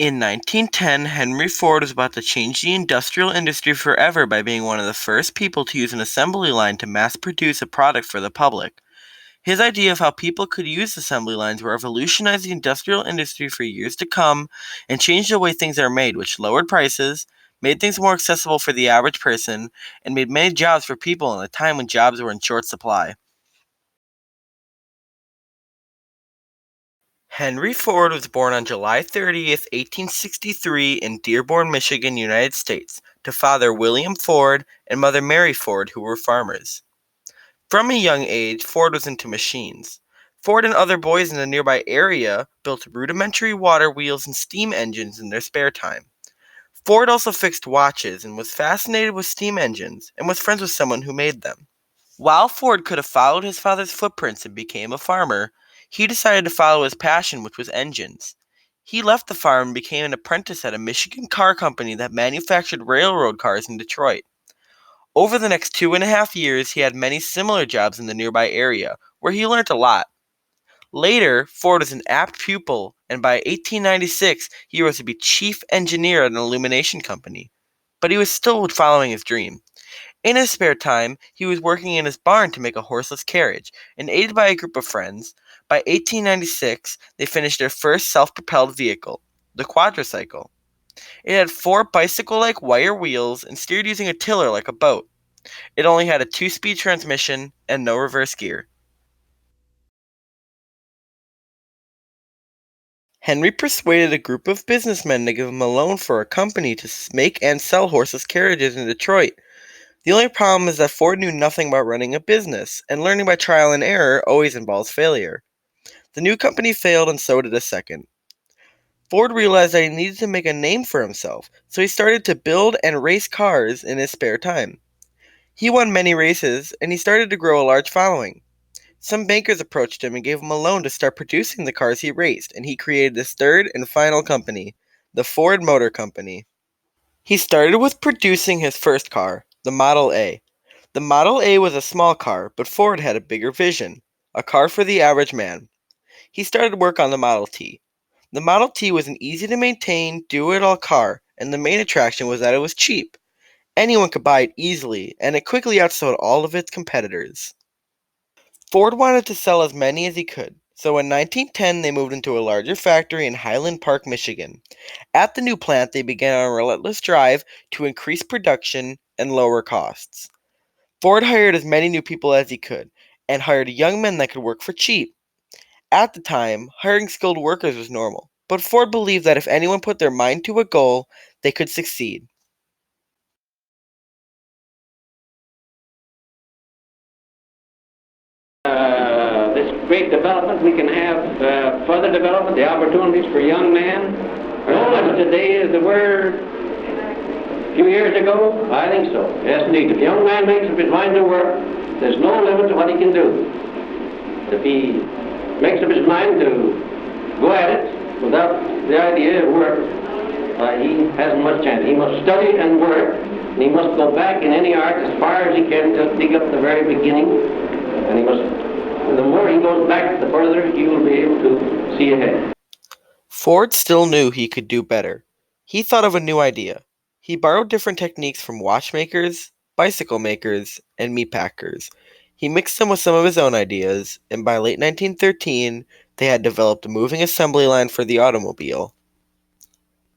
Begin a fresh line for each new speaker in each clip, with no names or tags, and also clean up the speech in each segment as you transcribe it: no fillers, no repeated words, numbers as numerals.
In 1910, Henry Ford was about to change the industrial industry forever by being one of the first people to use an assembly line to mass produce a product for the public. His idea of how people could use assembly lines would revolutionize the industrial industry for years to come and change the way things are made, which lowered prices, made things more accessible for the average person, and made many jobs for people in a time when jobs were in short supply. Henry Ford was born on July 30th, 1863 in Dearborn, Michigan, United States, to father William Ford and mother Mary Ford, who were farmers. From a young age, Ford was into machines. Ford and other boys in the nearby area built rudimentary water wheels and steam engines in their spare time. Ford also fixed watches and was fascinated with steam engines and was friends with someone who made them. While Ford could have followed his father's footprints and became a farmer, he decided to follow his passion, which was engines. He left the farm and became an apprentice at a Michigan car company that manufactured railroad cars in Detroit. Over the next 2.5 years, he had many similar jobs in the nearby area, where he learned a lot. Later, Ford was an apt pupil, and by 1896, he rose to be chief engineer at an illumination company. But he was still following his dream. In his spare time, he was working in his barn to make a horseless carriage, and aided by a group of friends, by 1896 they finished their first self-propelled vehicle, the quadricycle. It had four bicycle-like wire wheels and steered using a tiller like a boat. It only had a two-speed transmission and no reverse gear. Henry persuaded a group of businessmen to give him a loan for a company to make and sell horseless carriages in Detroit. The only problem is that Ford knew nothing about running a business, and learning by trial and error always involves failure. The new company failed, and so did a second. Ford realized that he needed to make a name for himself, so he started to build and race cars in his spare time. He won many races, and he started to grow a large following. Some bankers approached him and gave him a loan to start producing the cars he raced, and he created his third and final company, the Ford Motor Company. He started with producing his first car, the Model A. The Model A was a small car, but Ford had a bigger vision, a car for the average man. He started work on the Model T. The Model T was an easy to maintain, do it all car, and the main attraction was that it was cheap. Anyone could buy it easily, and it quickly outsold all of its competitors. Ford wanted to sell as many as he could, so in 1910 they moved into a larger factory in Highland Park, Michigan. At the new plant, they began a relentless drive to increase production and lower costs. Ford hired as many new people as he could, and hired young men that could work for cheap. At the time, hiring skilled workers was normal, but Ford believed that if anyone put their mind to a goal, they could succeed.
This great development, we can have further development, the opportunities for young men. No limit today as there were a few years ago. I think so. Yes, indeed. If a young man makes up his mind to work, there's no limit to what he can do. If he makes up his mind to go at it without the idea of work, he hasn't much chance. He must study and work, and he must go back in any art as far as he can, just dig up the very beginning, and he must. The more he goes back, the further he will be able to see ahead.
Ford still knew he could do better. He thought of a new idea. He borrowed different techniques from watchmakers, bicycle makers, and meat packers. He mixed them with some of his own ideas, and by late 1913, they had developed a moving assembly line for the automobile.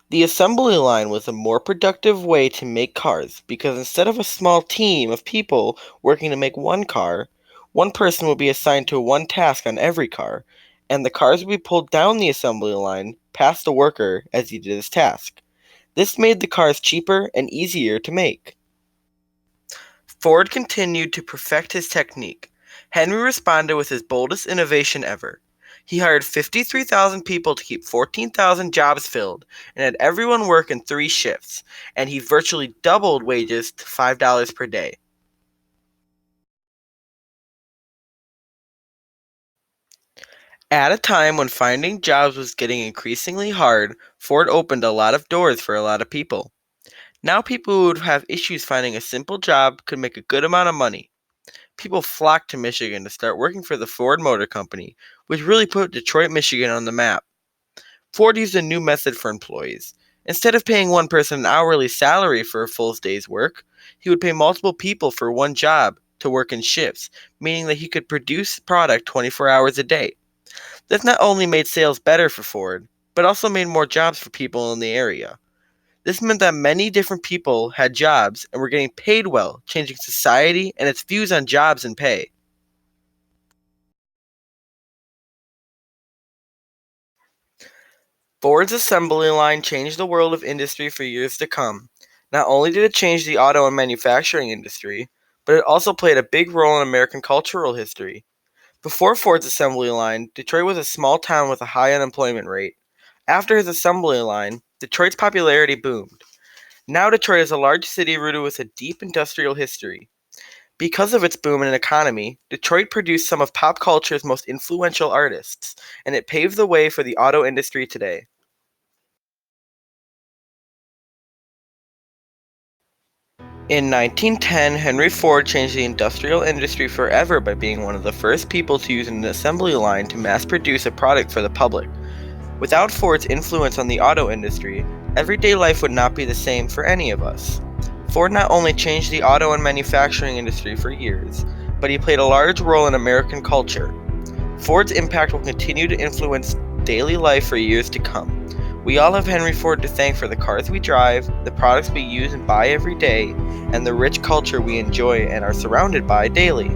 The assembly line was a more productive way to make cars because instead of a small team of people working to make one car, one person would be assigned to one task on every car, and the cars would be pulled down the assembly line past the worker as he did his task. This made the cars cheaper and easier to make. Ford continued to perfect his technique. Henry responded with his boldest innovation ever. He hired 53,000 people to keep 14,000 jobs filled and had everyone work in 3 shifts, and he virtually doubled wages to $5 per day. At a time when finding jobs was getting increasingly hard, Ford opened a lot of doors for a lot of people. Now people who would have issues finding a simple job could make a good amount of money. People flocked to Michigan to start working for the Ford Motor Company, which really put Detroit, Michigan on the map. Ford used a new method for employees. Instead of paying one person an hourly salary for a full day's work, he would pay multiple people for one job to work in shifts, meaning that he could produce product 24 hours a day. This not only made sales better for Ford, but also made more jobs for people in the area. This meant that many different people had jobs and were getting paid well, changing society and its views on jobs and pay. Ford's assembly line changed the world of industry for years to come. Not only did it change the auto and manufacturing industry, but it also played a big role in American cultural history. Before Ford's assembly line, Detroit was a small town with a high unemployment rate. After his assembly line, Detroit's popularity boomed. Now Detroit is a large city rooted with a deep industrial history. Because of its boom in economy, Detroit produced some of pop culture's most influential artists, and it paved the way for the auto industry today. In 1910, Henry Ford changed the industrial industry forever by being one of the first people to use an assembly line to mass produce a product for the public. Without Ford's influence on the auto industry, everyday life would not be the same for any of us. Ford not only changed the auto and manufacturing industry for years, but he played a large role in American culture. Ford's impact will continue to influence daily life for years to come. We all have Henry Ford to thank for the cars we drive, the products we use and buy every day, and the rich culture we enjoy and are surrounded by daily.